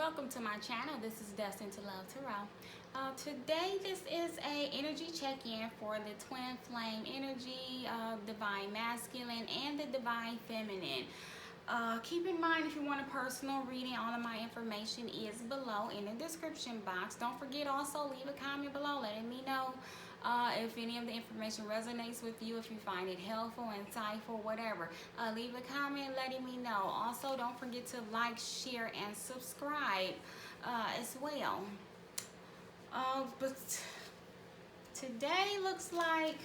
welcome to my channel. This is Destined to Love Tarot. Today this is a energy check-in for the twin flame energy, divine masculine and the divine feminine. Keep in mind, if you want a personal reading, all of my information is below in the description box. Don't forget, also leave a comment below letting me know if any of the information resonates with you, if you find it helpful, insightful, whatever. Leave a comment letting me know. Also, don't forget to like, share, and subscribe as well. But today looks like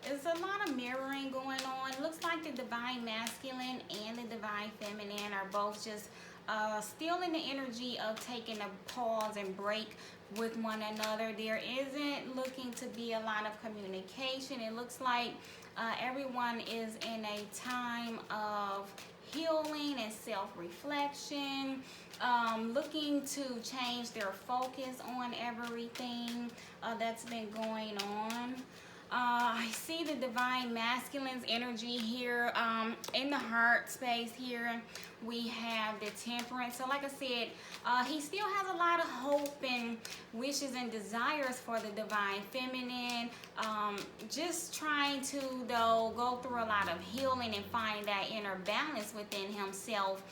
there's a lot of mirroring going on. It looks like the divine masculine and the divine feminine are both just still in the energy of taking a pause and break with one another. There isn't looking to be a lot of communication. It looks like everyone is in a time of healing and self-reflection, looking to change their focus on everything that's been going on. I see the divine masculine's energy here in the heart space here. We have the temperance. So like I said, he still has a lot of hope and wishes and desires for the divine feminine. Just trying to, though, go through a lot of healing and find that inner balance within himself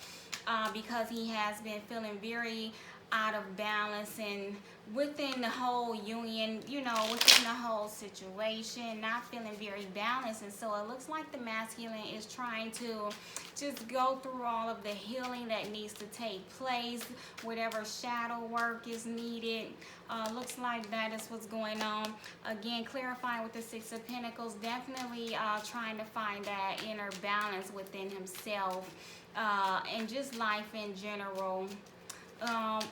because he has been feeling very out of balance and within the whole union, you know, within the whole situation, not feeling very balanced. And so it looks like the masculine is trying to just go through all of the healing that needs to take place, whatever shadow work is needed. Looks like that is what's going on. Again, clarifying with the Six of Pentacles, definitely trying to find that inner balance within himself and just life in general.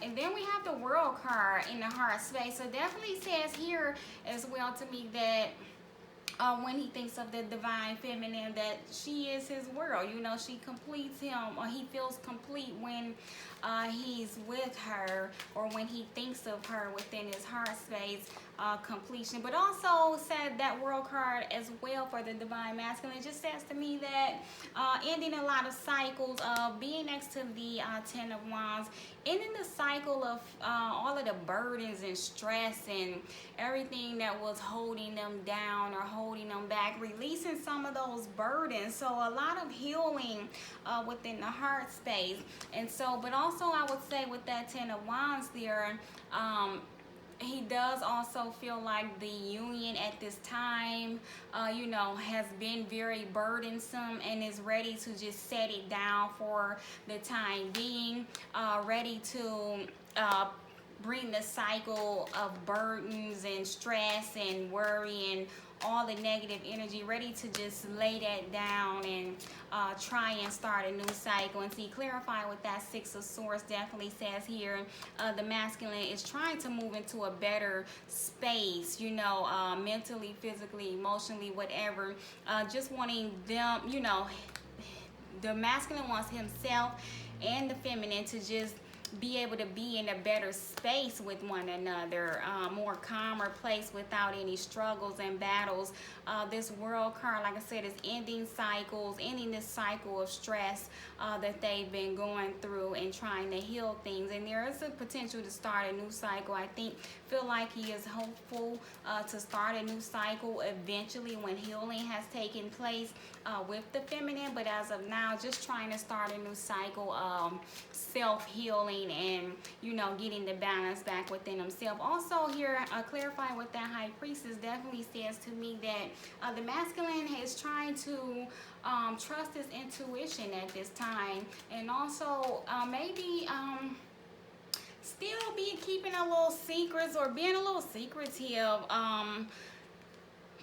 And then we have the World card in the heart space. So definitely says here as well to me that when he thinks of the divine feminine, that she is his world. You know, she completes him, or he feels complete when he's with her, or when he thinks of her within his heart space, completion. But also said that World card as well for the divine masculine. It just says to me that ending a lot of cycles of being next to the Ten of Wands, ending the cycle of all of the burdens and stress and everything that was holding them down or holding them back, releasing some of those burdens. So a lot of healing within the heart space. And so, but also I would say with that Ten of Wands there, he does also feel like the union at this time, you know, has been very burdensome and is ready to just set it down for the time being, ready to bring the cycle of burdens and stress and worry and all the negative energy, ready to just lay that down and try and start a new cycle. And see, clarify with that Six of Swords definitely says here the masculine is trying to move into a better space, you know, mentally, physically, emotionally, whatever, just wanting them, you know, the masculine wants himself and the feminine to just be able to be in a better space with one another, more calmer place without any struggles and battles. This World card, like I said, is ending cycles, ending this cycle of stress that they've been going through and trying to heal things. And there is a potential to start a new cycle. I feel like he is hopeful to start a new cycle eventually when healing has taken place with the feminine. But as of now, just trying to start a new cycle of self-healing and, you know, getting the balance back within himself. Also here, clarifying with that High Priestess definitely says to me that the masculine is trying to trust his intuition at this time, and also maybe still be keeping a little secrets or being a little secretive.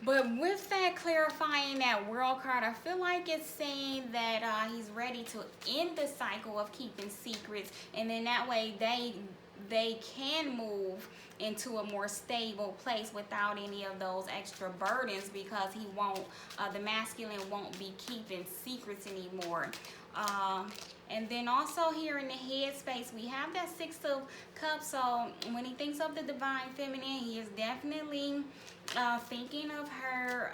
But with that clarifying that World card, I feel like it's saying that he's ready to end the cycle of keeping secrets, and then that way they can move into a more stable place without any of those extra burdens, because he won't, the masculine won't be keeping secrets anymore. And then also here in the head space, we have that Six of Cups. So when he thinks of the divine feminine, he is definitely thinking of her,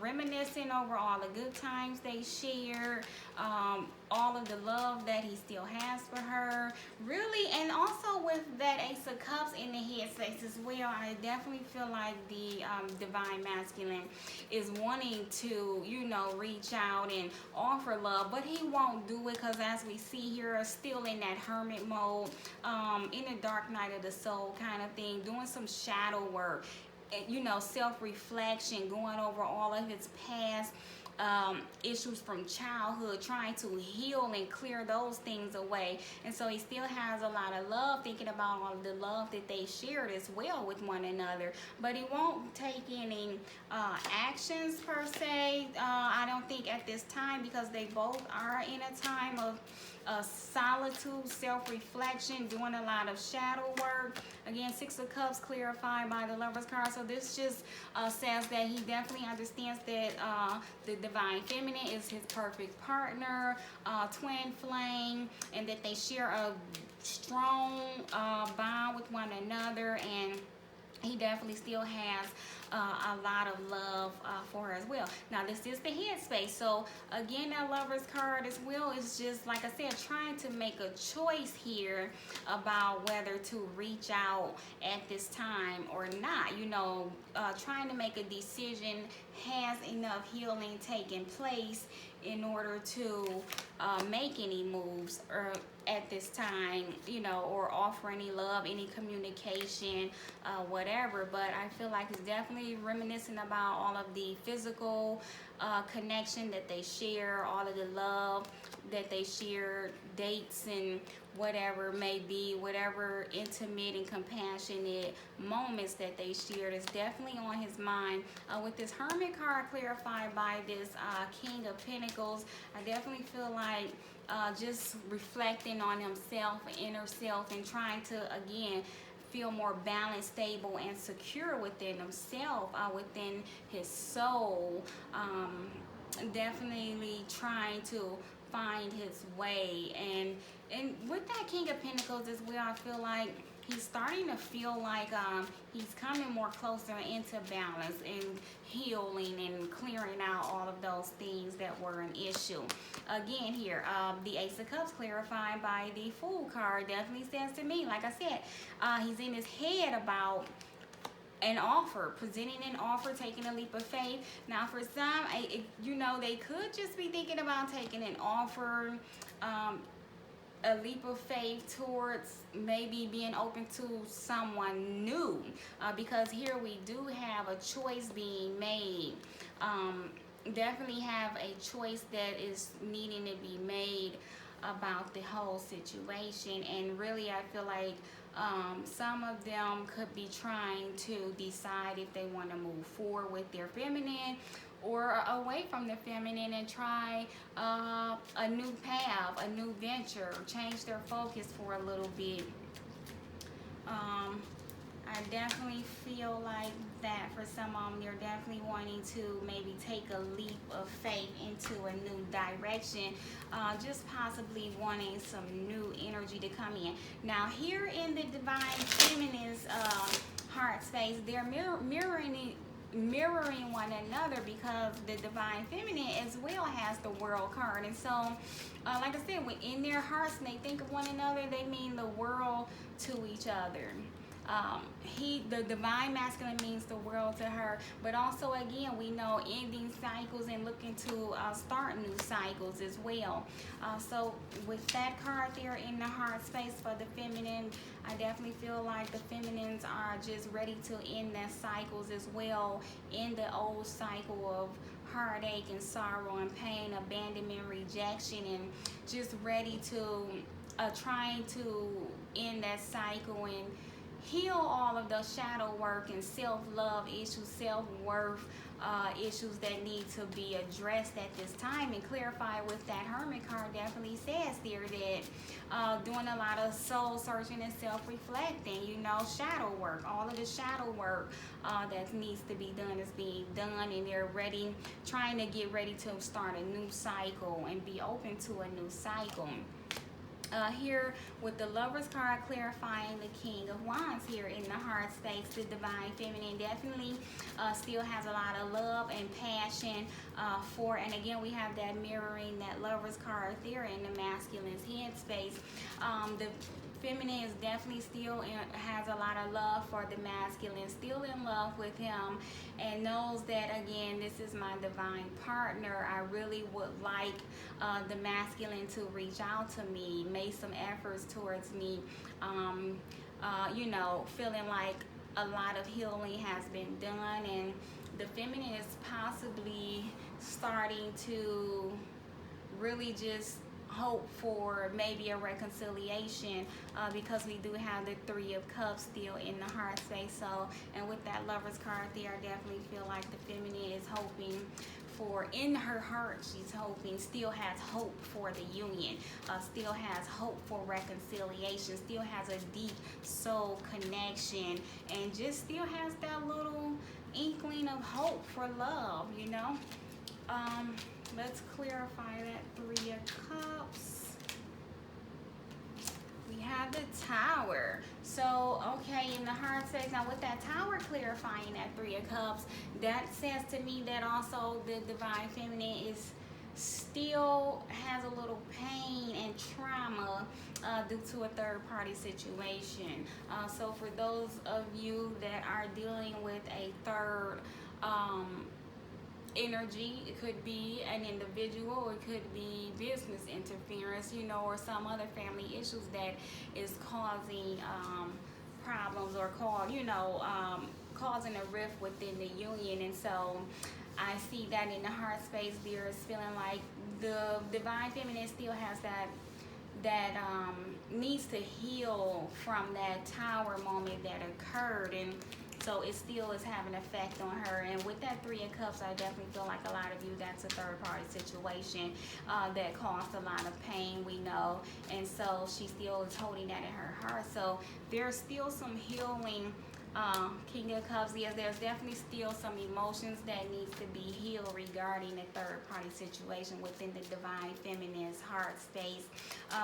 reminiscing over all the good times they shared, all of the love that he still has for her, really. with that Ace of Cups in the headspace as well, I definitely feel like the Divine Masculine is wanting to, you know, reach out and offer love, but he won't do it because, as we see here, still in that hermit mode, in the dark night of the soul kind of thing, doing some shadow work, you know, self-reflection, going over all of his past issues from childhood, trying to heal and clear those things away. And so he still has a lot of love, thinking about all of the love that they shared as well with one another, but he won't take any actions per se, I don't think, at this time, because they both are in a time of solitude, self-reflection, doing a lot of shadow work. Again, Six of Cups clarified by the Lover's card. So this just says that he definitely understands that the Divine Feminine is his perfect partner, twin flame, and that they share a strong bond with one another, and he definitely still has a lot of love for her as well. Now, this is the headspace. So again, that Lover's card as well is just, like I said, trying to make a choice here about whether to reach out at this time or not. You know, trying to make a decision. Has enough healing taken place in order to make any moves or at this time, you know, or offer any love, any communication, whatever. But I feel like it's definitely reminiscent about all of the physical connection that they share, all of the love that they share, dates and whatever may be, whatever intimate and compassionate moments that they shared is definitely on his mind. With this Hermit card clarified by this King of Pentacles, I definitely feel like just reflecting on himself, inner self, and trying to, again, feel more balanced, stable, and secure within himself, within his soul. Definitely trying to find his way. And with that King of Pentacles as well, I feel like he's starting to feel like he's coming more closer into balance and healing and clearing out all of those things that were an issue. Again here, the Ace of Cups clarified by the Fool card definitely says to me, like I said, he's in his head about an offer, presenting an offer, taking a leap of faith. Now, for some, you know, they could just be thinking about taking an offer, a leap of faith towards maybe being open to someone new, because here we do have a choice being made. Definitely have a choice that is needing to be made about the whole situation. And really, I feel like some of them could be trying to decide if they want to move forward with their feminine or away from the feminine and try a new path, a new venture, change their focus for a little bit. I definitely feel like that for some of them, they're definitely wanting to maybe take a leap of faith into a new direction, just possibly wanting some new energy to come in. Now, here in the Divine Feminine's heart space, they're mirroring one another, because the Divine Feminine as well has the World card. And so, like I said, in their hearts, when they think of one another, they mean the world to each other. The Divine Masculine means the world to her, but also, again, we know ending cycles and looking to start new cycles as well. So with that card there in the heart space for the feminine, I definitely feel like the feminines are just ready to end their cycles as well, in the old cycle of heartache and sorrow and pain, abandonment, rejection, and just ready to trying to end that cycle and heal all of the shadow work and self-love issues, self-worth issues that need to be addressed at this time. And clarify with that Hermit card definitely says there that doing a lot of soul searching and self-reflecting, you know, shadow work, all of the shadow work that needs to be done is being done, and they're ready, trying to get ready to start a new cycle and be open to a new cycle. Here with the Lover's card clarifying the King of Wands here in the heart space, the Divine Feminine definitely still has a lot of love and passion for, and again, we have that mirroring that Lover's card there in the masculine's head space. The feminine is definitely still has a lot of love for the masculine, still in love with him, and knows that, again, this is my divine partner. I really would like the masculine to reach out to me, make some efforts towards me, you know, feeling like a lot of healing has been done, and the feminine is possibly starting to really just hope for maybe a reconciliation, because we do have the Three of Cups still in the heart space. So, and with that Lover's card there, I definitely feel like the feminine is hoping for, in her heart, she's hoping, still has hope for the union, still has hope for reconciliation, still has a deep soul connection, and just still has that little inkling of hope for love, you know. Let's clarify that Three of Cups. We have the Tower. So, okay, in the heart space, now with that Tower clarifying that Three of Cups, that says to me that also the divine feminine is still has a little pain and trauma due to a third-party situation. So for those of you that are dealing with a third energy, it could be an individual, or it could be business interference, you know, or some other family issues that is causing problems, or causing a rift within the union. And so I see that in the heart space there is feeling like the divine feminine still has that needs to heal from that Tower moment that occurred, and so it still is having an effect on her. And with that Three of Cups, I definitely feel like a lot of you, that's a third-party situation that caused a lot of pain, we know. And so she still is holding that in her heart. So there's still some healing. King of Cups, yes, there's definitely still some emotions that needs to be healed regarding the third-party situation within the divine feminine's heart space,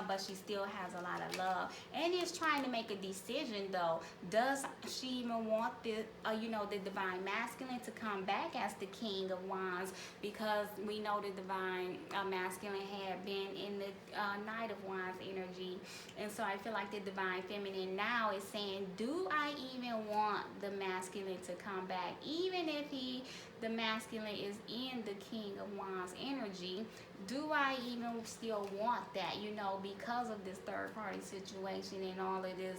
but she still has a lot of love and is trying to make a decision, though. Does she even want the the divine masculine to come back as the King of Wands? Because we know the divine masculine had been in the Knight of Wands energy, and so I feel like the divine feminine now is saying, do I even want the masculine to come back, even if the masculine is in the King of Wands energy? Do I even still want that, you know, because of this third party situation and all of this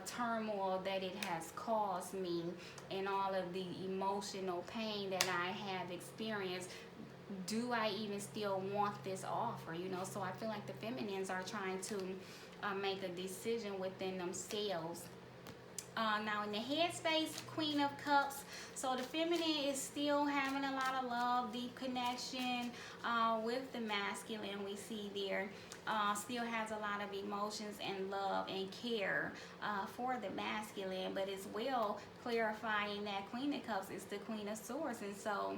turmoil that it has caused me, and all of the emotional pain that I have experienced? Do I even still want this offer, you know? So I feel like the feminines are trying to make a decision within themselves. Now in the headspace, Queen of Cups, so the feminine is still having a lot of love, deep connection with the masculine. We see there still has a lot of emotions and love and care for the masculine, but as well clarifying that Queen of Cups is the Queen of Swords. And so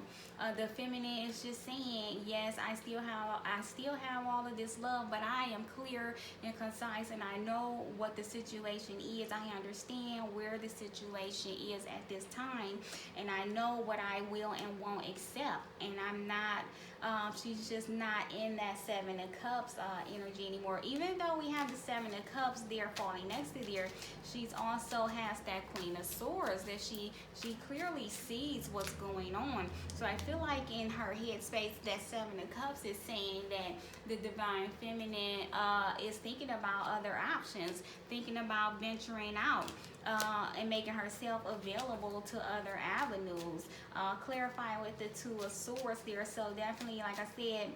the feminine is just saying, yes, I still have all of this love, but I am clear and concise, and I know what the situation is. I understand where the situation is at this time, and I know what I will and won't accept. And I'm not she's just not in that Seven of Cups energy anymore. Even though we have the Seven of Cups there falling next to there, she's also has that Queen of Swords, that she clearly sees what's going on. So I feel like in her headspace, that Seven of Cups is saying that the divine feminine is thinking about other options, thinking about venturing out, and making herself available to other avenues. Clarifying with the Two of Swords there. So definitely, like I said,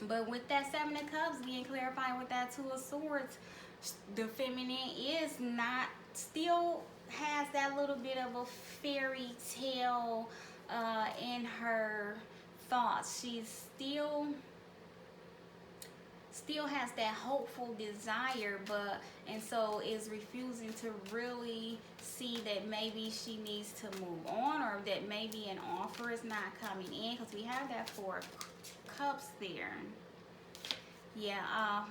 but with that Seven of Cups being clarified with that Two of Swords, the feminine is not, still has that little bit of a fairy tale in her thoughts. She's still has that hopeful desire, and so is refusing to really see that maybe she needs to move on, or that maybe an offer is not coming in, because we have that Four of Cups there. Yeah,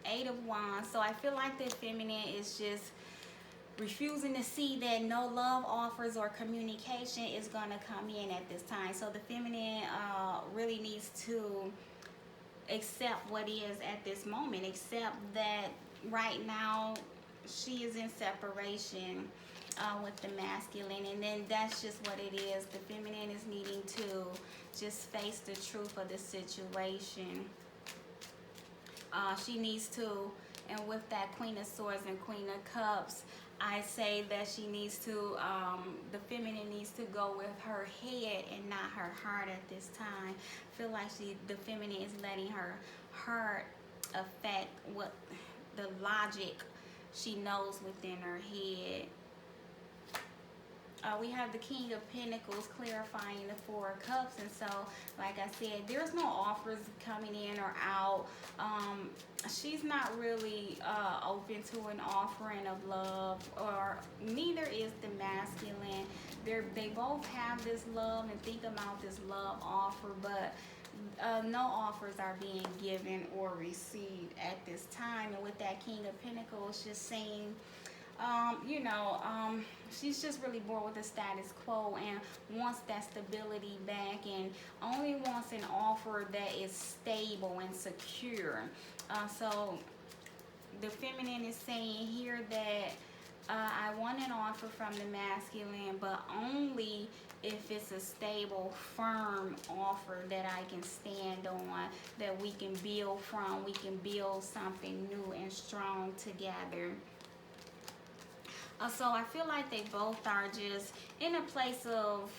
Eight of Wands. So I feel like the feminine is just refusing to see that no love offers or communication is going to come in at this time. So the feminine really needs to accept what is at this moment, accept that right now she is in separation with the masculine, and then that's just what it is. The feminine is needing to just face the truth of the situation. She needs to, and with that Queen of Swords and Queen of Cups, I say that she needs to, the feminine needs to go with her head and not her heart at this time. I feel like the feminine is letting her heart affect what the logic she knows within her head. We have the King of Pentacles clarifying the Four of Cups, and so, like I said, there's no offers coming in or out. She's not really open to an offering of love, or neither is the masculine. They both have this love and think about this love offer, but no offers are being given or received at this time. And with that King of Pentacles, just saying, she's just really bored with the status quo and wants that stability back, and only wants an offer that is stable and secure. So the feminine is saying here that I want an offer from the masculine, but only if it's a stable, firm offer that I can stand on, that we can build from, we can build something new and strong together. So I feel like they both are just in a place of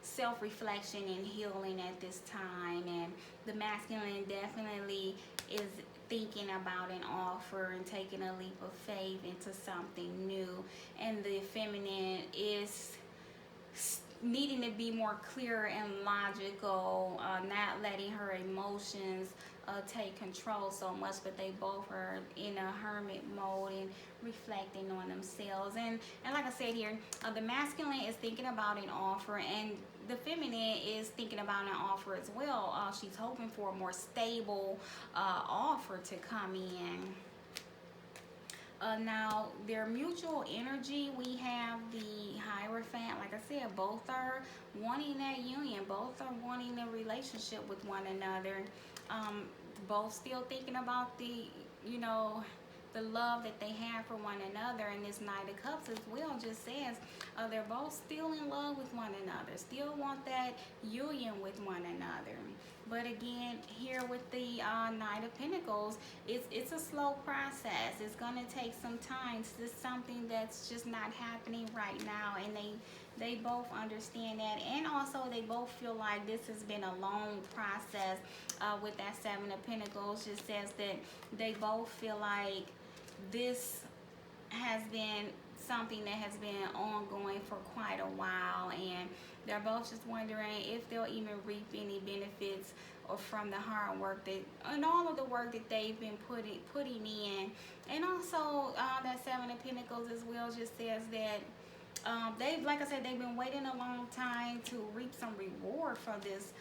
self-reflection and healing at this time, and the masculine definitely is thinking about an offer and taking a leap of faith into something new, and the feminine is needing to be more clear and logical, not letting her emotions take control so much, but they both are in a hermit mode and reflecting on themselves. And like I said here, the masculine is thinking about an offer, and the feminine is thinking about an offer as well. She's hoping for a more stable offer to come in. Now, their mutual energy, we have the Hierophant. Like I said, both are wanting that union. Both are wanting a relationship with one another. Both still thinking about the love that they have for one another. And this Knight of Cups as well just says they're both still in love with one another, still want that union with one another. But again, here with the Knight of Pentacles, it's a slow process. It's going to take some time. This is something that's just not happening right now, and they both understand that, and also they both feel like this has been a long process. With that Seven of Pentacles, just says that they both feel like this has been something that has been ongoing for quite a while, and they're both just wondering if they'll even reap any benefits or from the hard work and all of the work that they've been putting in. And also that Seven of Pentacles as well just says that like I said, they've been waiting a long time to reap some reward for this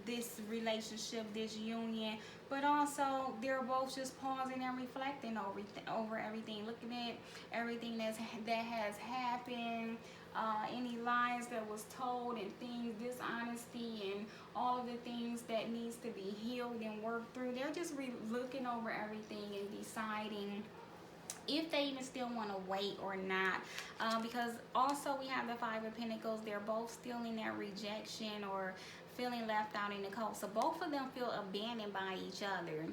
this relationship, this union. But also they're both just pausing and reflecting over everything, looking at everything that has happened, any lies that was told, and things, dishonesty, and all of the things that needs to be healed and worked through. They're just looking over everything and deciding if they even still want to wait or not, because also we have the Five of Pentacles. They're both still in that rejection or feeling left out in the cold. So both of them feel abandoned by each other,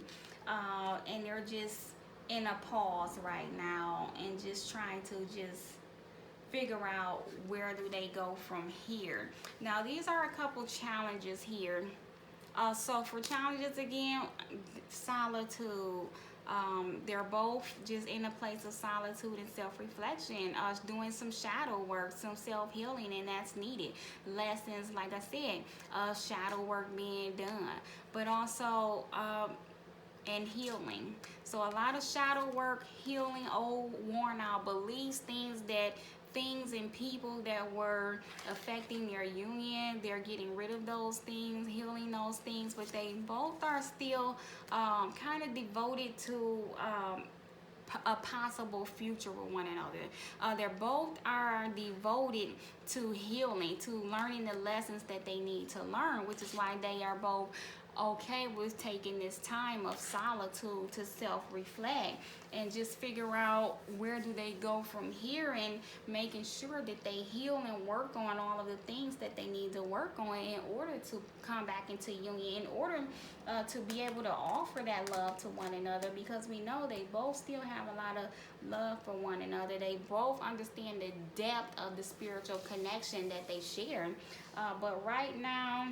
and they're just in a pause right now and just trying to just figure out where do they go from here. Now, these are a couple challenges here. So for challenges, again, solitude. They're both just in a place of solitude and self-reflection, doing some shadow work, some self-healing, and that's needed. Lessons, like I said, shadow work being done, but also and healing. So a lot of shadow work, healing old worn out beliefs, things and people that were affecting their union. They're getting rid of those things, healing those things, but they both are still kind of devoted to a possible future with one another. They both are devoted to healing, to learning the lessons that they need to learn, which is why they are both okay with taking this time of solitude to self-reflect and just figure out where do they go from here, and making sure that they heal and work on all of the things that they need to work on in order to come back into union, in order to be able to offer that love to one another, because we know they both still have a lot of love for one another. They both understand the depth of the spiritual connection that they share. But right now,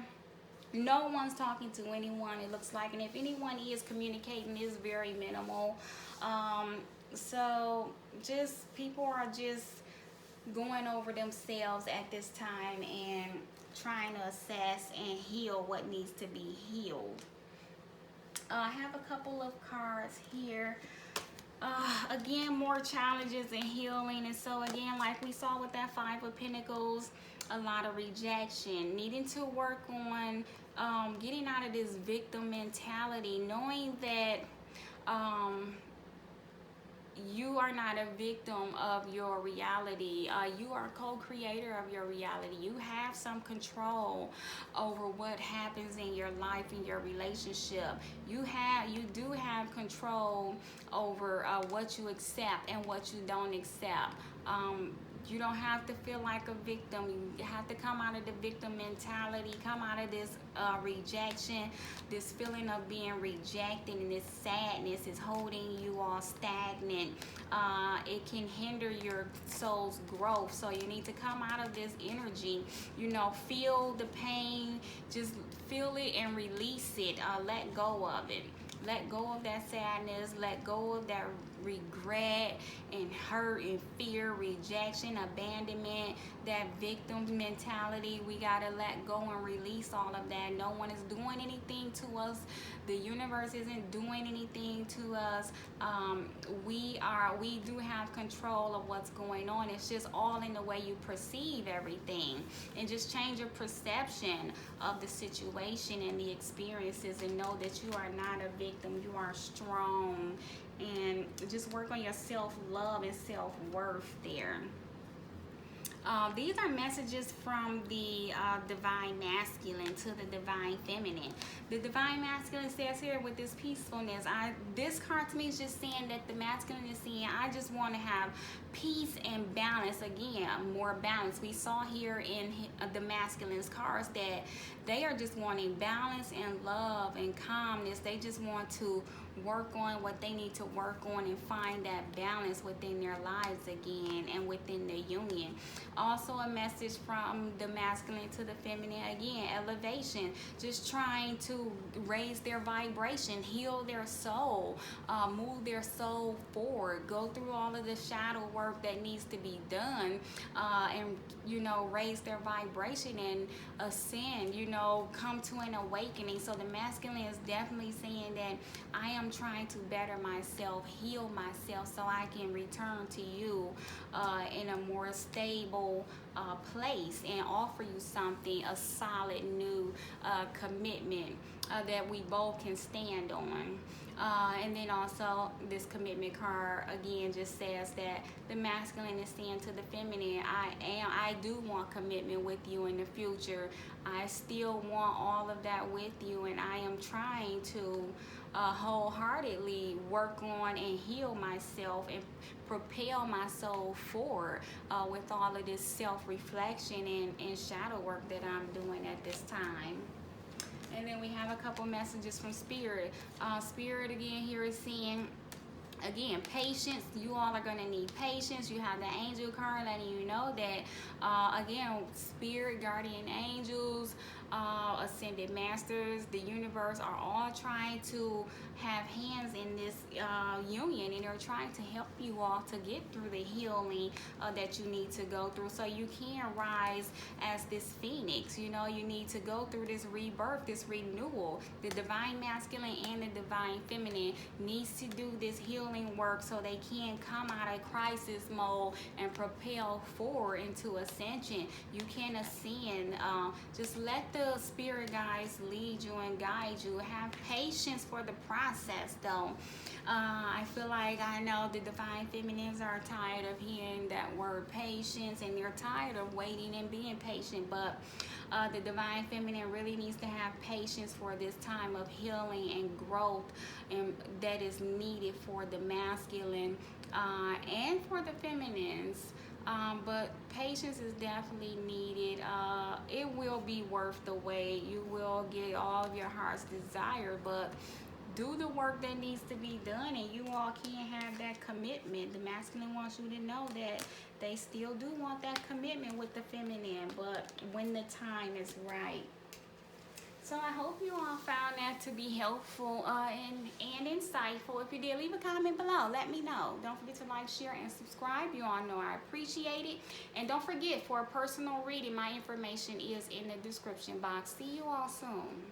no one's talking to anyone, it looks like, and if anyone is communicating, it's very minimal. So just people are just going over themselves at this time and trying to assess and heal what needs to be healed. I have a couple of cards here. Again, more challenges and healing. And so again, like we saw with that Five of Pentacles, a lot of rejection, needing to work on getting out of this victim mentality, knowing that you are not a victim of your reality. You are a co-creator of your reality. You have some control over what happens in your life, in your relationship. You do have control over what you accept and what you don't accept. You don't have to feel like a victim. You have to come out of the victim mentality, come out of this rejection, this feeling of being rejected, and this sadness is holding you all stagnant. It can hinder your soul's growth. So you need to come out of this energy, you know, feel the pain, just feel it and release it. Let go of it. Let go of that sadness, let go of that regret and hurt and fear, rejection, abandonment, that victim mentality. We gotta let go and release all of that. No one is doing anything to us. The universe isn't doing anything to us. We do have control of what's going on. It's just all in the way you perceive everything, and just change your perception of the situation and the experiences, and know that you are not a victim. You are strong, and just work on your self-love and self-worth there. These are messages from the divine masculine to the divine feminine. The divine masculine says here with this peacefulness, this card to me is just saying that the masculine is saying, I just want to have peace and balance. Again, more balance. We saw here in the masculine's cards that they are just wanting balance and love and calmness. They just want to work on what they need to work on and find that balance within their lives again and within the union. Also a message from the masculine to the feminine, again, elevation, just trying to raise their vibration, heal their soul, move their soul forward, go through all of the shadow work that needs to be done, and you know, raise their vibration and ascend, you know, come to an awakening. So the masculine is definitely saying that I am trying to better myself, heal myself, so I can return to you in a more stable place and offer you something, a solid new commitment that we both can stand on. And then also this commitment card again just says that the masculine is saying to the feminine, I do want commitment with you in the future. I still want all of that with you, and I am trying to wholeheartedly work on and heal myself and propel my soul forward with all of this self-reflection and shadow work that I'm doing at this time. And then we have a couple messages from Spirit. Spirit again here is saying, again, patience. You all are going to need patience. You have the angel card letting you know that, again, Spirit, guardian angels, ascended masters, the universe are all trying to have hands in this union, and they're trying to help you all to get through the healing that you need to go through, so you can rise as this phoenix. You know, you need to go through this rebirth, this renewal. The divine masculine and the divine feminine needs to do this healing work so they can come out of crisis mode and propel forward into ascension. You can ascend. Just let the spirit guides lead you and guide you. Have patience for the process, though. I feel like I know the divine feminines are tired of hearing that word patience, and they're tired of waiting and being patient, but the divine feminine really needs to have patience for this time of healing and growth, and that is needed for the masculine and for the feminines. But patience is definitely needed. It will be worth the wait. You will get all of your heart's desire, but do the work that needs to be done, and you all can have that commitment. The masculine wants you to know that they still do want that commitment with the feminine, but when the time is right. So I hope you all found that to be helpful and insightful. If you did, leave a comment below. Let me know. Don't forget to like, share, and subscribe. You all know I appreciate it. And don't forget, for a personal reading, my information is in the description box. See you all soon.